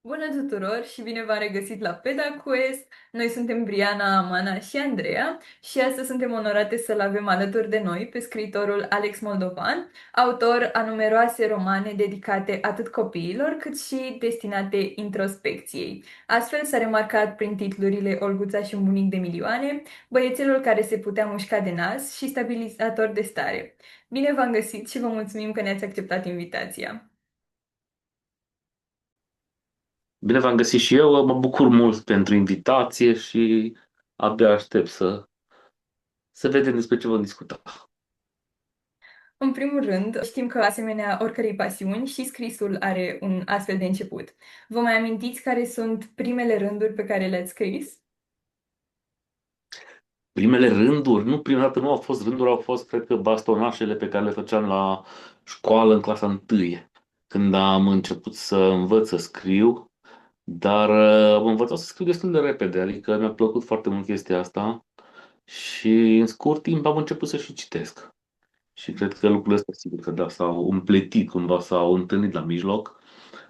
Bună tuturor și bine v-am regăsit la PedaQuest. Noi suntem Briana, Amana și Andreea și astăzi suntem onorate să-l avem alături de noi pe scriitorul Alex Moldovan, autor a numeroase romane dedicate atât copiilor cât și destinate introspecției. Astfel s-a remarcat prin titlurile Olguța și un bunic de milioane, Băiețelul care se putea mușca de nas și Stabilizator de stare. Bine v-am găsit și vă mulțumim că ne-ați acceptat invitația. Bine v-am găsit și eu, mă bucur mult pentru invitație și abia aștept să vedem despre ce vom discuta. În primul rând, știm că, asemenea oricărei pasiuni, și scrisul are un astfel de început. Vă mai amintiți care sunt primele rânduri pe care le-ați scris? Primele rânduri, nu, prima dată nu au fost rânduri, au fost, cred că, bastonașele pe care le făceam la școală în clasa 1, când am început să învăț să scriu, dar am învățat să scriu destul de repede, adică mi-a plăcut foarte mult chestia asta și în scurt timp am început să și citesc. Și cred că lucrurile astea, sigur că da, s-au împletit cumva, s-au întâlnit la mijloc.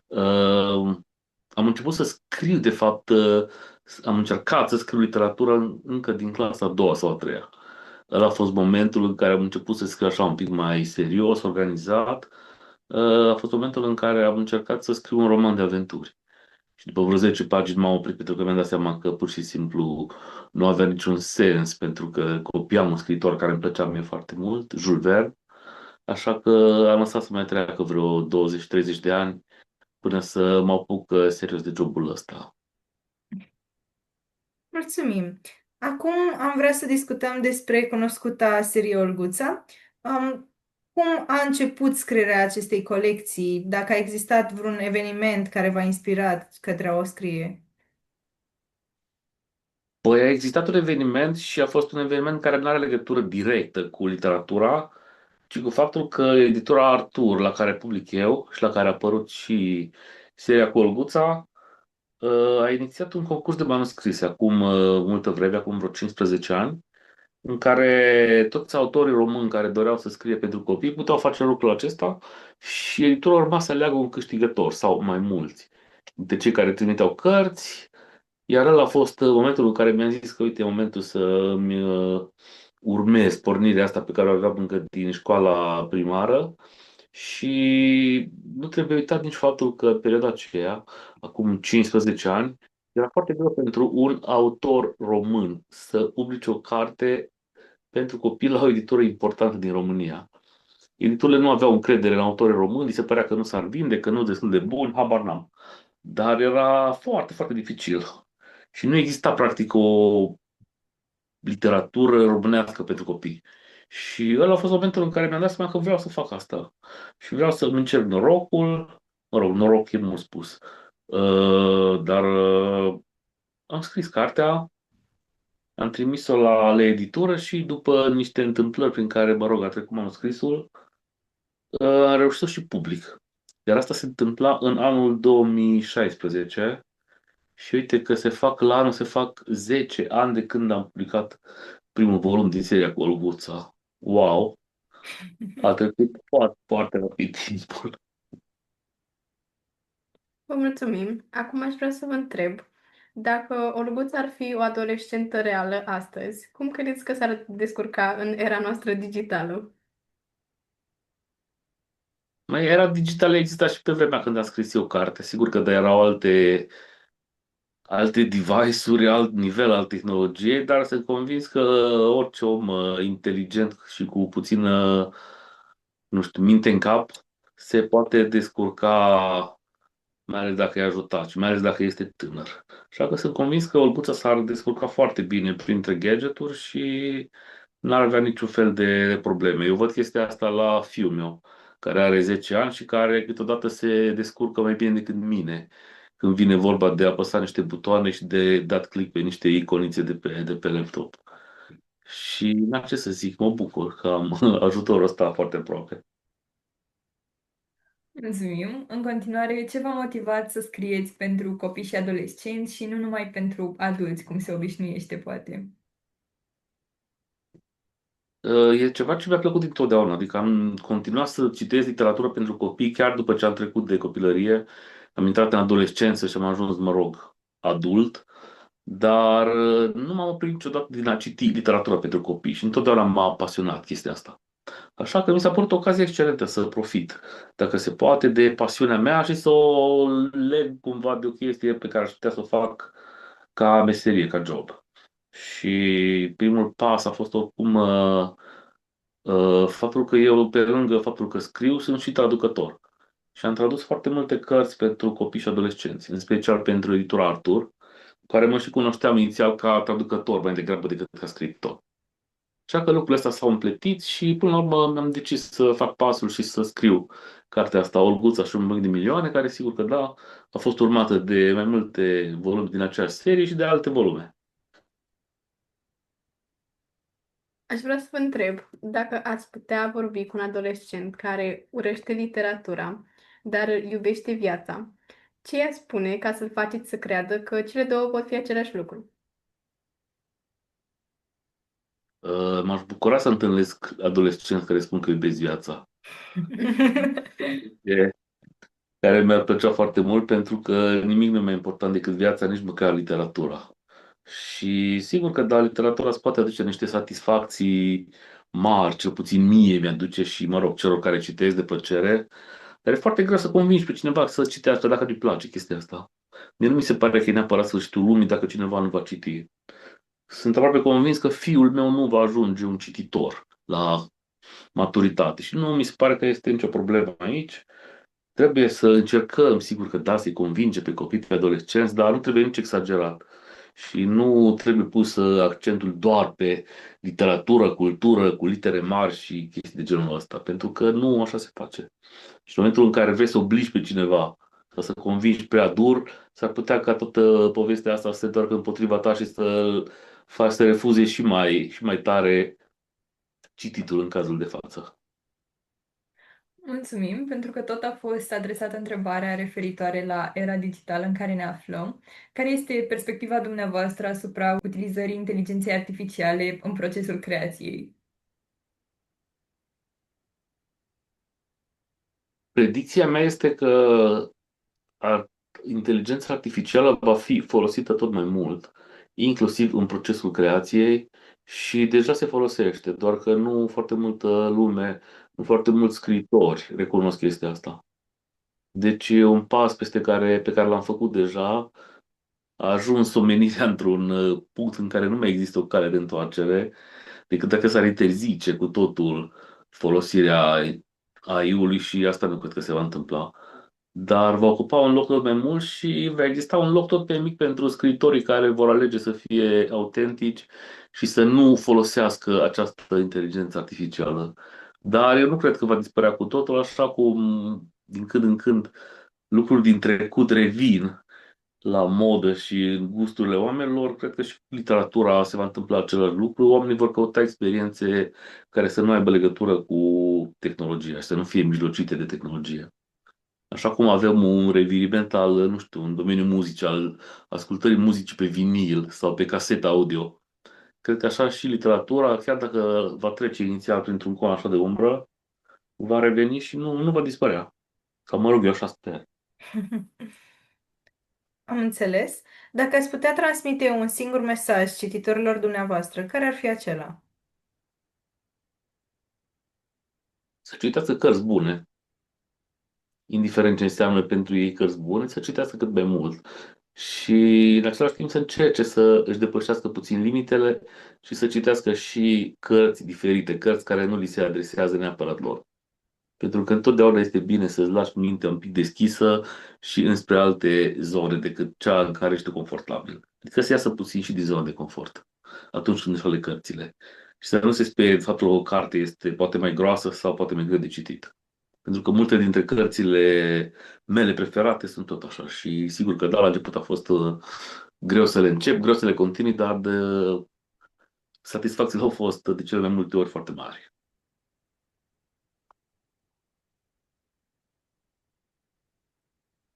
Uh, Am început să scriu, de fapt, am încercat să scriu literatură încă din clasa a doua sau a treia. Ăla a fost momentul în care am început să scriu așa un pic mai serios, organizat. A fost momentul în care am încercat să scriu un roman de aventuri. Și după vreo 10 pagini m-am oprit pentru că mi-am dat seama că pur și simplu nu avea niciun sens, pentru că copiam un scriitor care îmi plăcea mie foarte mult, Jules Verne. Așa că am lăsat să mai treacă vreo 20-30 de ani până să mă apuc serios de jobul ăsta. Mulțumim! Acum am vrea să discutăm despre cunoscuta serie Olguța. Cum a început scrierea acestei colecții? Dacă a existat vreun eveniment care v-a inspirat către a o scrie? Păi a existat un eveniment și a fost un eveniment care nu are legătură directă cu literatura, ci cu faptul că editura Artur, la care public eu și la care a apărut și seria cu Olguța, a inițiat un concurs de manuscrise acum multă vreme, acum vreo 15 ani, în care toți autorii români care doreau să scrie pentru copii puteau face lucrul acesta și editura urma să aleagă un câștigător sau mai mulți dintre cei care trimiteau cărți, iar ăla a fost momentul în care mi-am zis că uite, e momentul să îmi urmez pornirea asta pe care o aveam încă din școala primară și nu trebuie uitat nici faptul că în perioada aceea, acum 15 ani, era foarte greu pentru un autor român să publice o carte pentru copii la o editură importantă din România. Editurile nu aveau încredere în autorii români, li se părea că nu s-ar vinde, că nu sunt destul de buni, habar n-am. Dar era foarte, foarte dificil. Și nu exista practic o literatură românească pentru copii. Și ăla a fost momentul în care mi-am dat seama că vreau să fac asta. Și vreau să îmi încerc norocul. Mă rog, noroc e mult spus. Dar am scris cartea, am trimis-o la editură și după niște întâmplări prin care, mă rog, a trecut manuscrisul, am reușit și public. Iar asta se întâmpla în anul 2016 și uite că la anul se fac 10 ani de când am publicat primul volum din seria cu Olguța. Wow! A trecut foarte, foarte rapid timpul. Vă mulțumim. Acum aș vrea să vă întreb, dacă Olguța ar fi o adolescentă reală astăzi, cum credeți că s-ar descurca în era noastră digitală? Mai era digitală, exista și pe vremea când am scris eu carte. Sigur că da, erau alte device-uri, alt nivel al tehnologiei, dar sunt convins că orice om inteligent și cu puțină, nu știu, minte în cap se poate descurca, mai ales dacă e ajutat și mai ales dacă este tânăr. Așa că sunt convins că Olguța s-ar descurca foarte bine printre gadgeturi și n-ar avea niciun fel de probleme. Eu văd chestia asta la fiul meu, care are 10 ani și care câteodată se descurcă mai bine decât mine când vine vorba de apăsat niște butoane și de dat click pe niște iconițe de pe laptop. Și n-am ce să zic, mă bucur că am ajutorul ăsta foarte aproape. Mulțumim! În continuare, ce v-a motivat să scrieți pentru copii și adolescenți și nu numai pentru adulți, cum se obișnuiește, poate? E ceva ce mi-a plăcut dintotdeauna, adică am continuat să citesc literatură pentru copii chiar după ce am trecut de copilărie. am intrat în adolescență și am ajuns, mă rog, adult, dar nu m-am oprit niciodată din a citi literatură pentru copii și întotdeauna m-a pasionat chestia asta. Așa că mi s-a părut o ocazie excelentă să profit, dacă se poate, de pasiunea mea și să o leg cumva de o chestie pe care aș putea să o fac ca meserie, ca job. Și primul pas a fost oricum faptul că eu, pe lângă faptul că scriu, sunt și traducător. Și am tradus foarte multe cărți pentru copii și adolescenți, în special pentru editura Artur, care mă și cunoșteam inițial ca traducător, mai degrabă decât ca scriitor. Așa că lucrurile astea s-au împletit și până la urmă mi-am decis să fac pasul și să scriu cartea asta, Olguța și un bănc de milioane, care sigur că da, a fost urmată de mai multe volume din aceeași serie și de alte volume. Aș vrea să vă întreb dacă ați putea vorbi cu un adolescent care urăște literatura, dar iubește viața. Ce i-ați spune ca să-l faceți să creadă că cele două pot fi același lucru? M-aș bucura să întâlnesc adolescenți care spun că iubesc viața. E, care mi-ar plăcea foarte mult pentru că nimic nu e mai important decât viața, nici măcar literatura. Și sigur că da, literatura îți poate aduce niște satisfacții mari, cel puțin mie mi-aduce și, mă rog, celor care citesc de plăcere, dar e foarte greu să convingi pe cineva să citească dacă îi place chestia asta. Mie nu mi se pare că e neapărat sfârșitul lumii dacă cineva nu va citi. Sunt aproape convins că fiul meu nu va ajunge un cititor la maturitate și nu mi se pare că este nicio problemă aici. Trebuie să încercăm, sigur că da, să-i convinge pe copii, pe adolescenți, dar nu trebuie nici exagerat. Și nu trebuie pus accentul doar pe literatură, cultură, cu litere mari și chestii de genul ăsta, pentru că nu așa se face. Și în momentul în care vrei să obligi pe cineva sau să convingi prea dur, s-ar putea ca toată povestea asta să se întoarcă împotriva ta și să faci să refuze și mai tare cititul în cazul de față. Mulțumim, pentru că tot a fost adresată întrebarea referitoare la era digitală în care ne aflăm. Care este perspectiva dumneavoastră asupra utilizării inteligenței artificiale în procesul creației? Predicția mea este că ar- inteligența artificială va fi folosită tot mai mult, inclusiv în procesul creației și deja se folosește, doar că nu foarte multă lume, nu foarte mulți scriitori recunosc chestia asta. Deci e un pas pe care l-am făcut deja, a ajuns omenirea într-un punct în care nu mai există o cale de întoarcere, decât dacă s-ar interzice cu totul folosirea AI-ului și asta nu cred că se va întâmpla. Dar va ocupa un loc tot mai mult și va exista un loc tot mai mic pentru scriitorii care vor alege să fie autentici și să nu folosească această inteligență artificială. Dar eu nu cred că va dispărea cu totul, așa cum din când în când lucruri din trecut revin la modă și în gusturile oamenilor, cred că și cu literatura se va întâmpla același lucru. Oamenii vor căuta experiențe care să nu aibă legătură cu tehnologia și să nu fie mijlocite de tehnologie. Așa cum avem un reviriment al, nu știu, în domeniul muzicii, al ascultării muzicii pe vinil sau pe casetă audio. Cred că așa și literatura, chiar dacă va trece inițial printr-un con așa de umbră, va reveni și nu va dispărea. Sau mă rog, eu așa sper. Am înțeles. Dacă ați putea transmite un singur mesaj cititorilor dumneavoastră, care ar fi acela? Să citească cărți bune, indiferent ce înseamnă pentru ei cărți bune, să citească cât mai mult. Și în același timp să încerce să își depășească puțin limitele și să citească și cărți diferite, cărți care nu li se adresează neapărat lor. Pentru că întotdeauna este bine să-ți lași mintea un pic deschisă și înspre alte zone decât cea în care ești confortabil. Adică să iasă puțin și din zona de confort atunci când își alegi cărțile. Și să nu se sperie de faptul că o carte este poate mai groasă sau poate mai greu de citit. Pentru că multe dintre cărțile mele preferate sunt tot așa. Și sigur că da, la început a fost greu să le încep, greu să le continui, dar satisfacțiile au fost de cele mai multe ori foarte mari.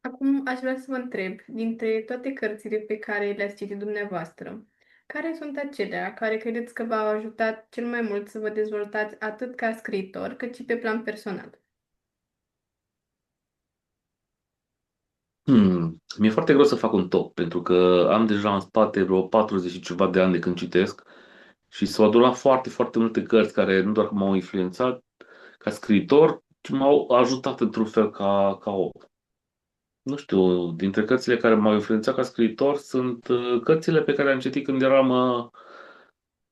Acum aș vrea să vă întreb, dintre toate cărțile pe care le-ați citit dumneavoastră, care sunt acelea care credeți că v-au ajutat cel mai mult să vă dezvoltați atât ca scriitor, cât și pe plan personal? Mi-e foarte greu să fac un top, pentru că am deja în spate vreo 40 și ceva de ani de când citesc și s-au adunat foarte, foarte multe cărți care nu doar că m-au influențat ca scriitor, ci m-au ajutat într-un fel ca om. Nu știu, dintre cărțile care m-au influențat ca scriitor sunt cărțile pe care le-am citit când eram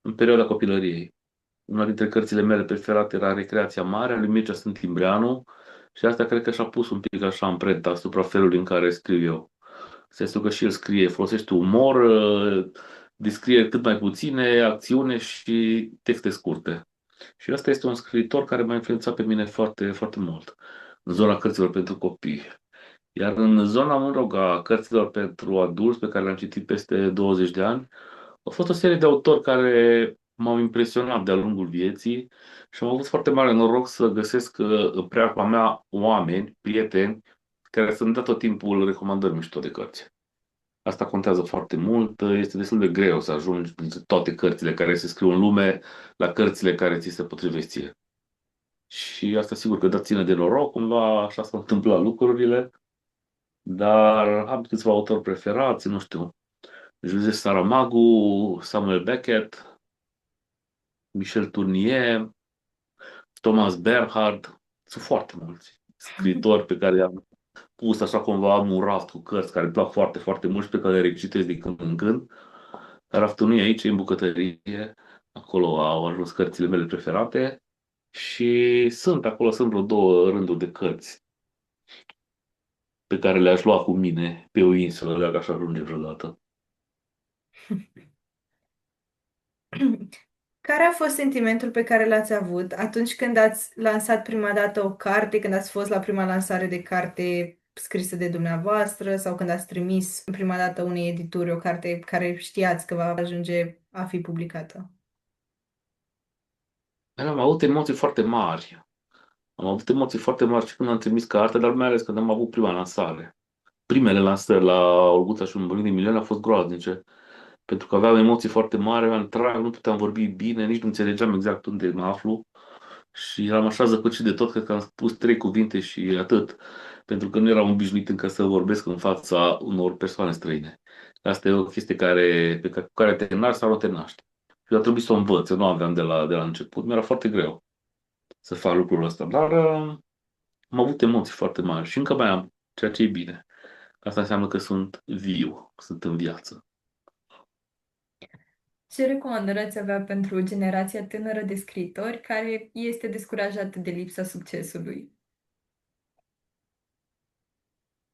în perioada copilăriei. Una dintre cărțile mele preferate era Recreația Mare, a lui Mircea Stâmpimbreanu, și asta cred că și-a pus un pic așa amprenta asupra felului în care scriu eu. În sensul că și el scrie, folosește umor, descrie cât mai puține acțiune și texte scurte. Și ăsta este un scriitor care m-a influențat pe mine foarte, foarte mult în zona cărților pentru copii. Iar în zona, mă rog, a cărților pentru adulți, pe care le-am citit peste 20 de ani, au fost o serie de autori care m-au impresionat de-a lungul vieții și am avut foarte mare noroc să găsesc în preajma mea oameni, prieteni, care să-mi dea tot timpul recomandări mișto de cărți. Asta contează foarte mult, este destul de greu să ajungi din toate cărțile care se scriu în lume la cărțile care ți se potrivesc ție. Și asta sigur că da ține de noroc, cumva așa s-au întâmplat lucrurile, dar am câțiva autori preferați, nu știu, José Saramago, Samuel Beckett, Michel Tournier, Thomas Bernhard, sunt foarte mulți scriitori pe care i-am pus așa cumva, am un raft cu cărți care îmi plac foarte, foarte mult și pe care le recitesc din când în când. Raftul nu e aici, e în bucătărie, acolo au ajuns cărțile mele preferate și sunt vreo două rânduri de cărți pe care le-aș lua cu mine pe o insulă, dacă aș ajunge vreodată. Care a fost sentimentul pe care l-ați avut atunci când ați lansat prima dată o carte, când ați fost la prima lansare de carte scrisă de dumneavoastră sau când ați trimis prima dată unei edituri o carte care știați că va ajunge a fi publicată? Am avut emoții foarte mari. Am avut emoții foarte mari și când am trimis cartea, dar mai ales când am avut prima lansare. Primele lansări la Olguța și un Bălin de Milion au fost groaznice, pentru că aveam emoții foarte mari, aveam trag, nu puteam vorbi bine, nici nu înțelegeam exact unde mă aflu și eram așa zăpăcit de tot, cred că am spus trei cuvinte și atât, pentru că nu eram obișnuit încă să vorbesc în fața unor persoane străine. Asta e o chestie cu care te naști sau nu te naști. Și a trebuit să o învăț, eu nu aveam de la început, mi-era foarte greu să fac lucrul ăsta, dar am avut emoții foarte mari și încă mai am, ceea ce e bine. Asta înseamnă că sunt viu, sunt în viață. Ce recomandări ați avea pentru generația tânără de scriitori care este descurajată de lipsa succesului?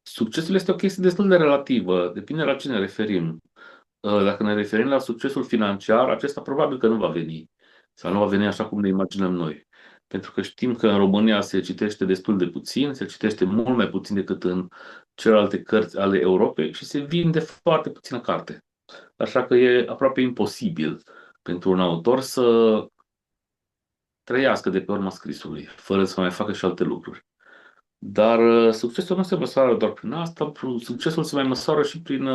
Succesul este o chestie destul de relativă, depinde la ce ne referim. Dacă ne referim la succesul financiar, acesta probabil că nu va veni. Sau nu va veni așa cum ne imaginăm noi. Pentru că știm că în România se citește destul de puțin, se citește mult mai puțin decât în celelalte cărți ale Europei și se vinde foarte puțină carte. Așa că e aproape imposibil pentru un autor să trăiască de pe urma scrisului, fără să mai facă și alte lucruri. Dar succesul nu se măsoară doar prin asta, succesul se mai măsoară și prin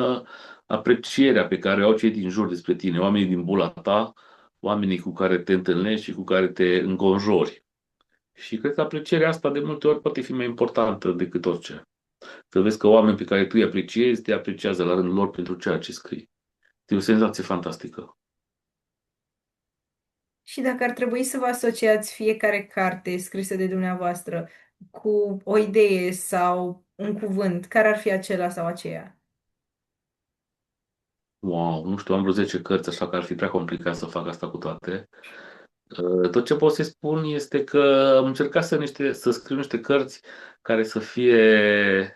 aprecierea pe care o au cei din jur despre tine, oamenii din bula ta, oamenii cu care te întâlnești și cu care te înconjori. Și cred că aprecierea asta de multe ori poate fi mai importantă decât orice. Să vezi că oameni pe care tu îi apreciezi, te apreciază la rândul lor pentru ceea ce scrii. E o senzație fantastică. Și dacă ar trebui să vă asociați fiecare carte scrisă de dumneavoastră cu o idee sau un cuvânt, care ar fi acela sau aceea? Wow, nu știu, am vreo 10 cărți, așa că ar fi prea complicat să fac asta cu toate. Tot ce pot să spun este că am încercat să scriu niște cărți care să fie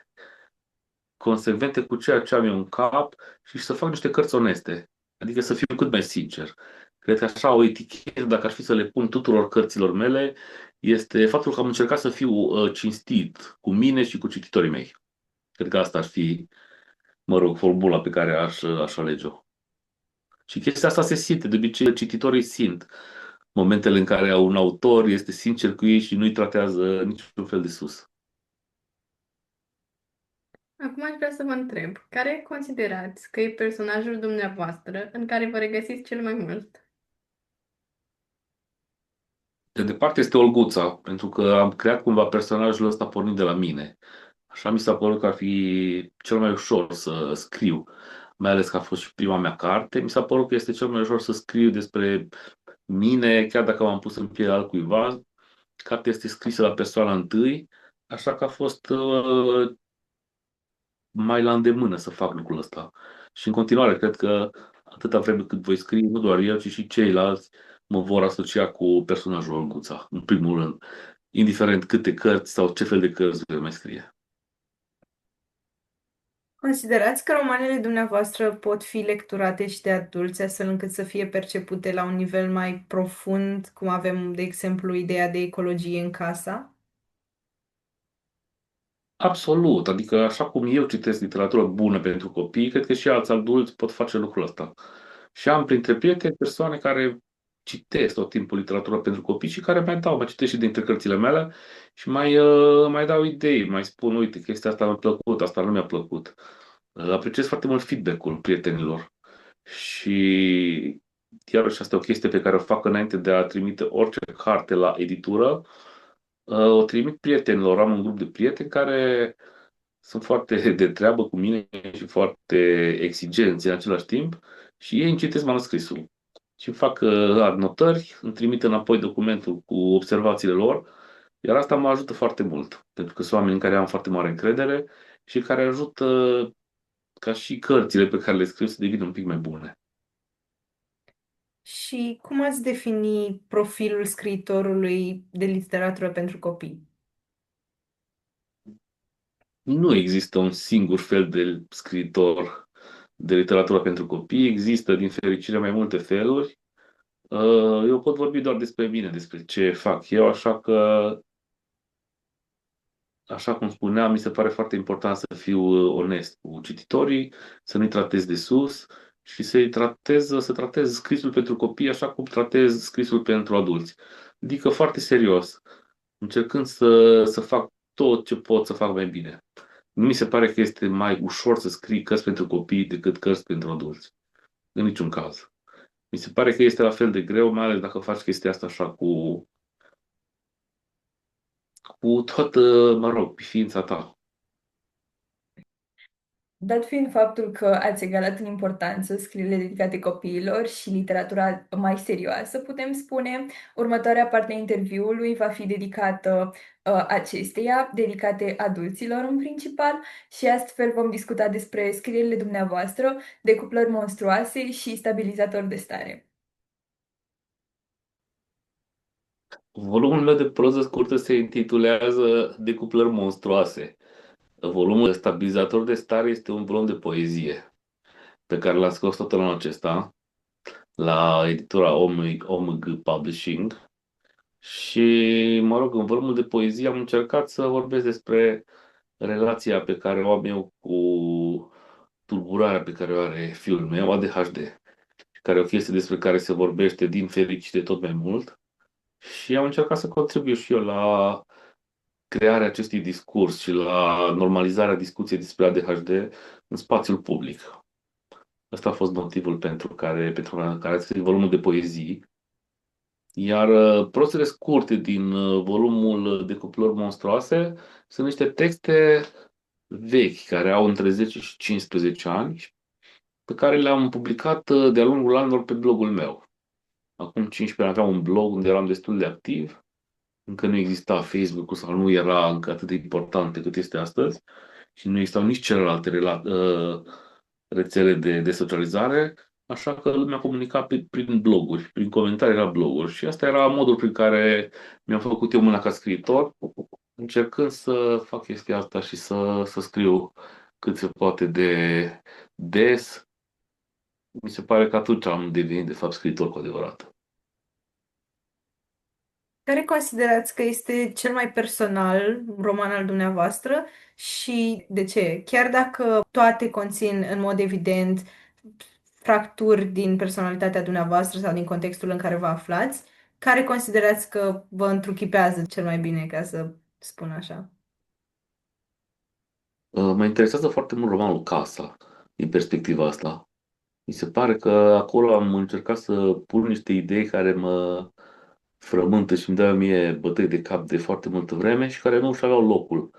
consecvente cu ceea ce am eu în cap și să fac niște cărți oneste. Adică să fiu cât mai sincer. Cred că așa o etichetă, dacă ar fi să le pun tuturor cărților mele, este faptul că am încercat să fiu cinstit cu mine și cu cititorii mei. Cred că asta ar fi, mă rog, formula pe care aș alege-o. Și chestia asta se simte, de obicei cititorii simt momentele în care un autor este sincer cu ei și nu-i tratează niciun fel de sus. Acum aș vrea să vă întreb, care considerați că e personajul dumneavoastră în care vă regăsiți cel mai mult? De departe este Olguța, pentru că am creat cumva personajul ăsta pornind de la mine. Așa mi s-a părut că ar fi cel mai ușor să scriu, mai ales că a fost și prima mea carte. Mi s-a părut că este cel mai ușor să scriu despre mine, chiar dacă m-am pus în pielea altcuiva. Cartea este scrisă la persoana întâi, așa că a fost mai la îndemână să fac lucrul ăsta. Și în continuare, cred că atâta vreme cât voi scrie, nu doar eu, ci și ceilalți mă vor asocia cu personajul Olguța, în primul rând, indiferent câte cărți sau ce fel de cărți voi mai scrie. Considerați că romanele dumneavoastră pot fi lecturate și de adulți, astfel încât să fie percepute la un nivel mai profund, cum avem, de exemplu, ideea de ecologie în casa? Absolut, adică așa cum eu citesc literatură bună pentru copii, cred că și alți adulți pot face lucrul ăsta. Și am printre prieteni persoane care citesc tot timpul literatură pentru copii și care mai citesc și dintre cărțile mele și mai dau idei, mai spun, uite, chestia asta mi-a plăcut, asta nu mi-a plăcut. Apreciez foarte mult feedback-ul prietenilor și iarăși asta e o chestie pe care o fac înainte de a trimite orice carte la editură. O trimit prietenilor, am un grup de prieteni care sunt foarte de treabă cu mine și foarte exigenți în același timp și ei îmi citesc manuscrisul și îmi fac adnotări, îmi trimit înapoi documentul cu observațiile lor, iar asta mă ajută foarte mult, pentru că sunt oameni în care am foarte mare încredere și care ajută ca și cărțile pe care le scriu să devină un pic mai bune. Și cum ați defini profilul scriitorului de literatură pentru copii? Nu există un singur fel de scriitor de literatură pentru copii, există din fericire mai multe feluri. Eu pot vorbi doar despre mine, despre ce fac eu, așa cum spuneam, mi se pare foarte important să fiu onest cu cititorii, să nu-i tratez de sus și să tratez scrisul pentru copii așa cum tratez scrisul pentru adulți. Adică foarte serios, încercând să fac tot ce pot să fac mai bine. Nu mi se pare că este mai ușor să scrii cărți pentru copii decât cărți pentru adulți. În niciun caz. Mi se pare că este la fel de greu, mai ales dacă faci chestia asta așa cu toată, mă rog, ființa ta. Dat fiind faptul că ați egalat în importanță scrierile dedicate copiilor și literatura mai serioasă, putem spune, următoarea parte a interviului va fi dedicată acesteia, dedicate adulților în principal, și astfel vom discuta despre scrierile dumneavoastră, decuplări monstruoase și stabilizatori de stare. Volumul meu de proză scurtă se intitulează Decuplări monstruoase. Volumul stabilizator de stare este un volum de poezie pe care l-am scos tot anul acesta la editura OMG Publishing. Și, mă rog, în volumul de poezie am încercat să vorbesc despre relația pe care o am eu cu tulburarea pe care o are fiul meu, ADHD, care e o chestie despre care se vorbește din fericire tot mai mult. Și am încercat să contribui și eu la crearea acestui discurs și la normalizarea discuției despre ADHD în spațiul public. Ăsta a fost motivul pentru care ați scris volumul de poezii. Iar prostele scurte din volumul de cuplări monstruoase sunt niște texte vechi, care au între 10 și 15 ani, pe care le-am publicat de-a lungul anilor pe blogul meu. Acum 15 ani aveam un blog unde eram destul de activ. Încă nu exista Facebook-ul sau nu era încă atât de important pe cât este astăzi și nu existau nici celelalte rețele de socializare, așa că lumea comunica prin bloguri, prin comentarii la bloguri și asta era modul prin care mi-am făcut eu mâna ca scriitor, încercând să fac chestia asta și să scriu cât se poate de des. Mi se pare că atunci am devenit de fapt scriitor cu adevărat. Care considerați că este cel mai personal roman al dumneavoastră și de ce? Chiar dacă toate conțin în mod evident fracturi din personalitatea dumneavoastră sau din contextul în care vă aflați, care considerați că vă întruchipează cel mai bine, ca să spun așa? Mă interesează foarte mult romanul Casa, din perspectiva asta. Mi se pare că acolo am încercat să pun niște idei care mă frământă și îmi dau mie bătăi de cap de foarte multă vreme și care nu își aveau locul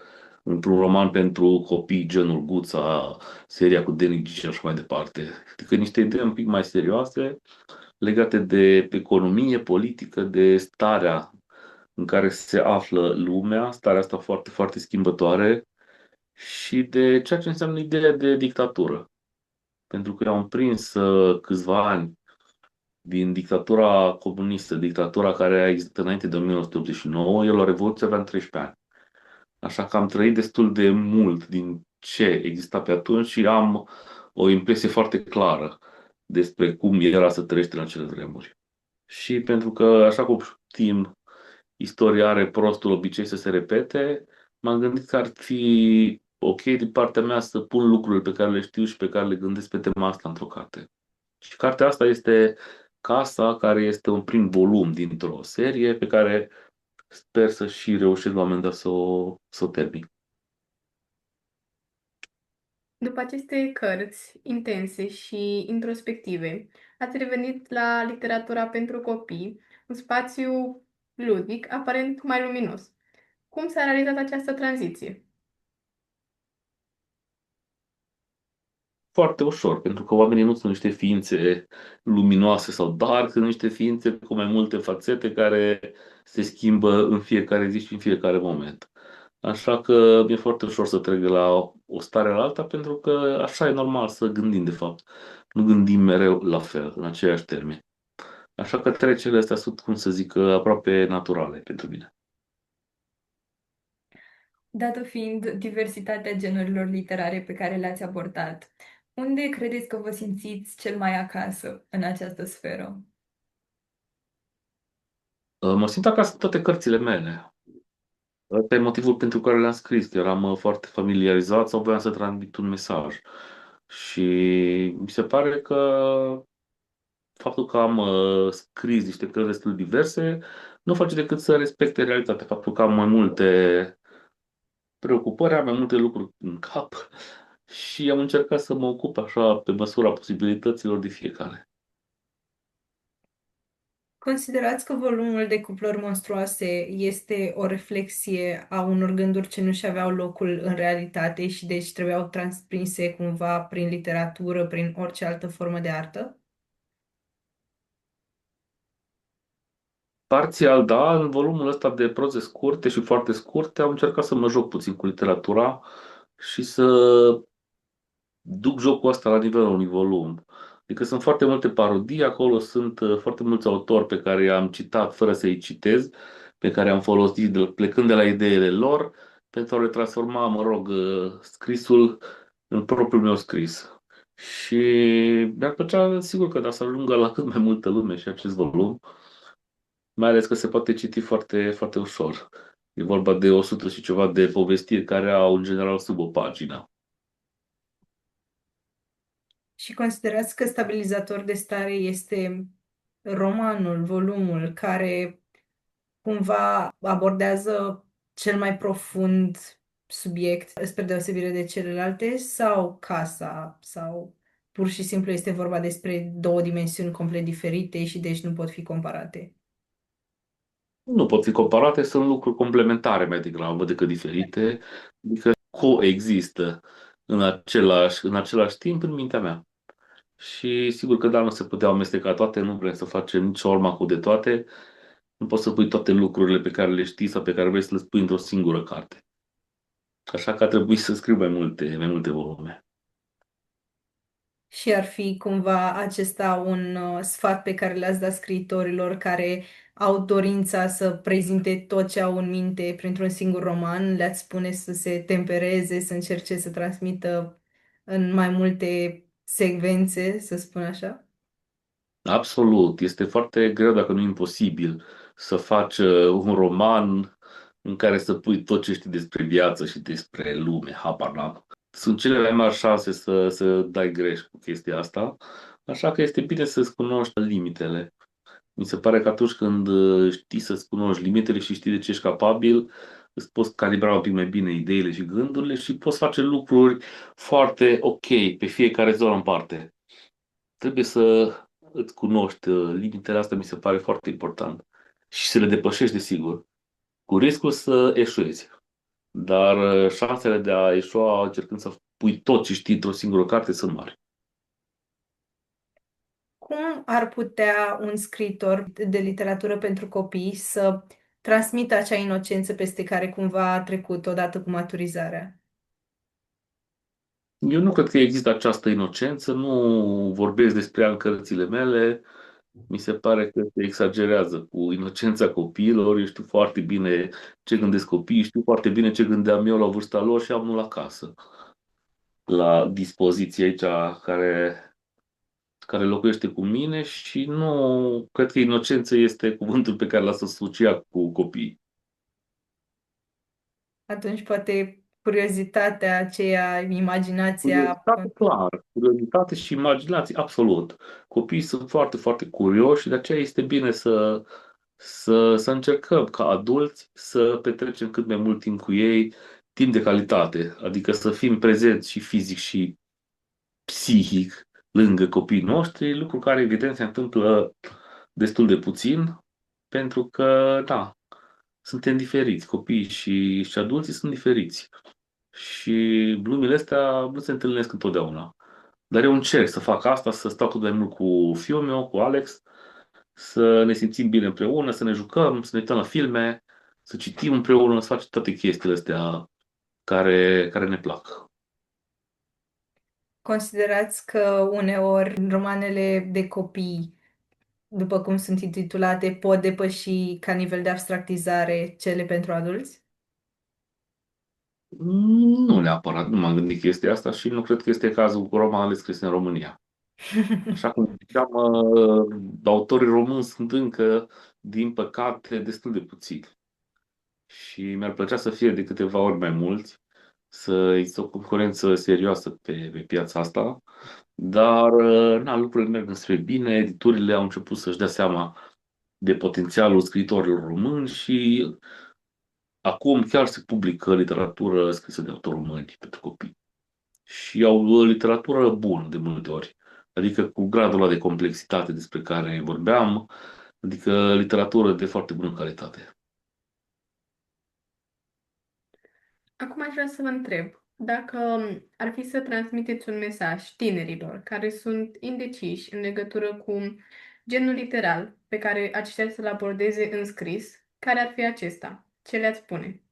într-un roman pentru copii, genul Guța, seria cu Denis și așa mai departe. Adică niște idei un pic mai serioase legate de economie, politică, de starea în care se află lumea, starea asta foarte, foarte schimbătoare și de ceea ce înseamnă ideea de dictatură. Pentru că am prins câțiva ani din dictatura comunistă, dictatura care a existat înainte de 1989, eu la Revoluție aveam 13 ani. Așa că am trăit destul de mult din ce exista pe atunci și am o impresie foarte clară despre cum era să trăiești în acele vremuri. Și pentru că, așa cum știm, istoria are prostul obicei să se repete, m-am gândit că ar fi ok din partea mea să pun lucrurile pe care le știu și pe care le gândesc pe tema asta într-o carte. Și cartea asta este Casa, care este un prim volum dintr-o serie pe care sper să și reușesc la un moment dat să o termin. După aceste cărți intense și introspective, ați revenit la literatura pentru copii, un spațiu ludic, aparent mai luminos. Cum s-a realizat această tranziție? Foarte ușor, pentru că oamenii nu sunt niște ființe luminoase sau dark, sunt niște ființe cu mai multe fațete care se schimbă în fiecare zi și în fiecare moment. Așa că mi-e foarte ușor să trec de la o stare la alta, pentru că așa e normal să gândim, de fapt. Nu gândim mereu la fel, în aceiași termeni. Așa că trecerile astea sunt, cum să zic, aproape naturale pentru mine. Dată fiind diversitatea genurilor literare pe care le-ați abordat, unde credeți că vă simțiți cel mai acasă în această sferă? Mă simt acasă în toate cărțile mele. Ăsta e motivul pentru care le-am scris. Eram foarte familiarizat sau voiam să transmit un mesaj. Și mi se pare că faptul că am scris niște cărți destul de diverse nu face decât să respecte realitatea. Faptul că am mai multe preocupări, am mai multe lucruri în cap și am încercat să mă ocup așa pe măsura posibilităților de fiecare. Considerați că volumul de cupluri monstruoase este o reflexie a unor gânduri ce nu și aveau locul în realitate și deci trebuiau transprinse cumva prin literatură, prin orice altă formă de artă? Parțial, da, în volumul ăsta de proze scurte și foarte scurte am încercat să mă joc puțin cu literatura și să duc jocul ăsta la nivelul unui volum. Adică sunt foarte multe parodii, acolo sunt foarte mulți autori pe care i-am citat fără să-i citez, pe care am folosit plecând de la ideile lor, pentru a le transforma, mă rog, scrisul în propriul meu scris. Și mi-ar plăcea, sigur că da, să ajungă la cât mai multă lume și acest volum, mai ales că se poate citi foarte, foarte ușor. E vorba de 100 și ceva de povestiri care au în general sub o pagină. Și considerați că stabilizator de stare este romanul, volumul, care cumva abordează cel mai profund subiect, spre deosebire de celelalte, sau casa, sau pur și simplu este vorba despre două dimensiuni complet diferite și deci nu pot fi comparate. Nu pot fi comparate, sunt lucruri complementare mai degrabă decât diferite, adică coexistă în același timp în mintea mea. Și sigur că da, nu se puteau amesteca toate, nu vrem să facem nici urma cu de toate, nu poți să pui toate lucrurile pe care le știi sau pe care vrei să le spui într-o singură carte. Așa că a trebuit să scriu mai multe volume. Și ar fi cumva acesta un sfat pe care le-ați dat scriitorilor care au dorința să prezinte tot ce au în minte printr-un singur roman, le-ați spune să se tempereze, să încerce să transmită în mai multe secvențe, să spun așa? Absolut, este foarte greu, dacă nu imposibil, să faci un roman în care să pui tot ce știi despre viață și despre lume, habar n-am. Sunt cele mai mari șanse să dai greș cu chestia asta, așa că este bine să-ți cunoști limitele. Mi se pare că atunci când știi să-ți cunoști limitele și știi de ce ești capabil, îți poți calibra un pic mai bine ideile și gândurile și poți face lucruri foarte ok pe fiecare zonă în parte. Trebuie să îți cunoști limitele astea, mi se pare foarte important. Și să le depășești, desigur, cu riscul să eșuezi. dar șansele de a eșua încercând să pui tot ce știi într-o singură carte sunt mari. Cum ar putea un scriitor de literatură pentru copii să transmită acea inocență peste care cumva a trecut odată cu maturizarea? Eu nu cred că există această inocență, nu vorbesc despre ea în cărțile mele. Mi se pare că se exagerează cu inocența copiilor. Eu știu foarte bine ce gândesc copiii, știu foarte bine ce gândeam eu la vârsta lor și am unul acasă, la dispoziție aici, care locuiește cu mine și nu cred că inocență este cuvântul pe care l-a asociat cu copiii. Atunci poate curiozitatea aceea, imaginația. Curiozitate, clar. Curiozitate și imaginație, absolut. Copiii sunt foarte, foarte curioși și de aceea este bine să încercăm ca adulți să petrecem cât mai mult timp cu ei, timp de calitate, adică să fim prezenți și fizic și psihic lângă copiii noștri, lucru care evident se întâmplă destul de puțin, pentru că, da, suntem diferiți, copiii și adulții sunt diferiți. Și lumile astea nu se întâlnesc întotdeauna. Dar eu încerc să fac asta, să stau cât mai mult cu fiul meu, cu Alex, să ne simțim bine împreună, să ne jucăm, să ne uităm la filme, să citim împreună, să facem toate chestiile astea care ne plac. Considerați că uneori romanele de copii, după cum sunt intitulate, pot depăși ca nivel de abstractizare cele pentru adulți? Nu neapărat, nu m-am gândit chestia asta și nu cred că este cazul cu romanele scrise în România. Așa cum ziceam, autorii români sunt încă, din păcate, destul de puțini. Și mi-ar plăcea să fie de câteva ori mai mulți, să există o concurență serioasă pe piața asta, dar na, lucrurile merg înspre bine, editurile au început să-și dea seama de potențialul scriitorilor români și acum chiar se publică literatură scrisă de autori români pentru copii. Și au literatură bună de multe ori, adică cu gradul ăla de complexitate despre care vorbeam, adică literatură de foarte bună calitate. Acum aș vrea să vă întreb dacă ar fi să transmiteți un mesaj tinerilor care sunt indeciși în legătură cu genul literal pe care aceștia să-l abordeze în scris, care ar fi acesta? Ce le-ați spune?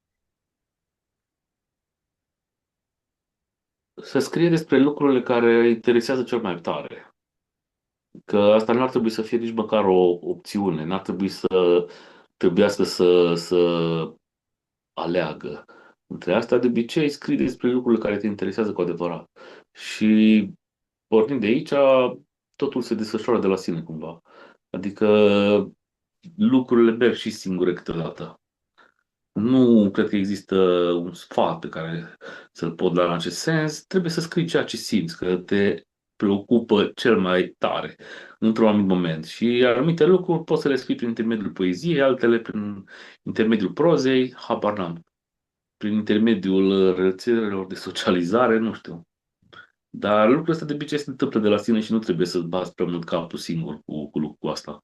Să scrie despre lucrurile care îi interesează cel mai tare. Că asta nu ar trebui să fie nici măcar o opțiune, n-ar trebui să trebuiască să aleagă. Între asta, de obicei, scrii despre lucrurile care te interesează cu adevărat. Și pornind de aici, totul se desfășoară de la sine cumva. Adică lucrurile merg și singure câteodată. Nu cred că există un sfat pe care să-l pot da în acest sens. Trebuie să scrii ceea ce simți, că te preocupă cel mai tare într-un anumit moment. Și anumite lucruri poți să le scrii prin intermediul poeziei, altele prin intermediul prozei, habar n-am. Prin intermediul rețelelor de socializare, nu știu. Dar lucrul ăsta de obicei se întâmplă de la sine și nu trebuie să-ți bați prea mult capul singur cu asta.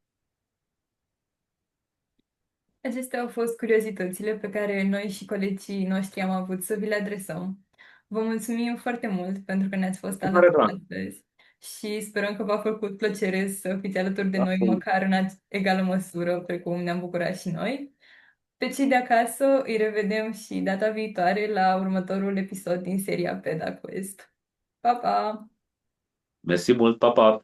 Acestea au fost curiozitățile pe care noi și colegii noștri am avut să vi le adresăm. Vă mulțumim foarte mult pentru că ne-ați fost Cu mare alături drag. astăzi și sperăm că v-a făcut plăcere să fiți alături de noi, Absolut. măcar în egală măsură, precum ne-am bucurat și noi. Pe cei de acasă îi revedem și data viitoare la următorul episod din seria PedaQuest. Pa, pa! Mersi mult, pa, pa!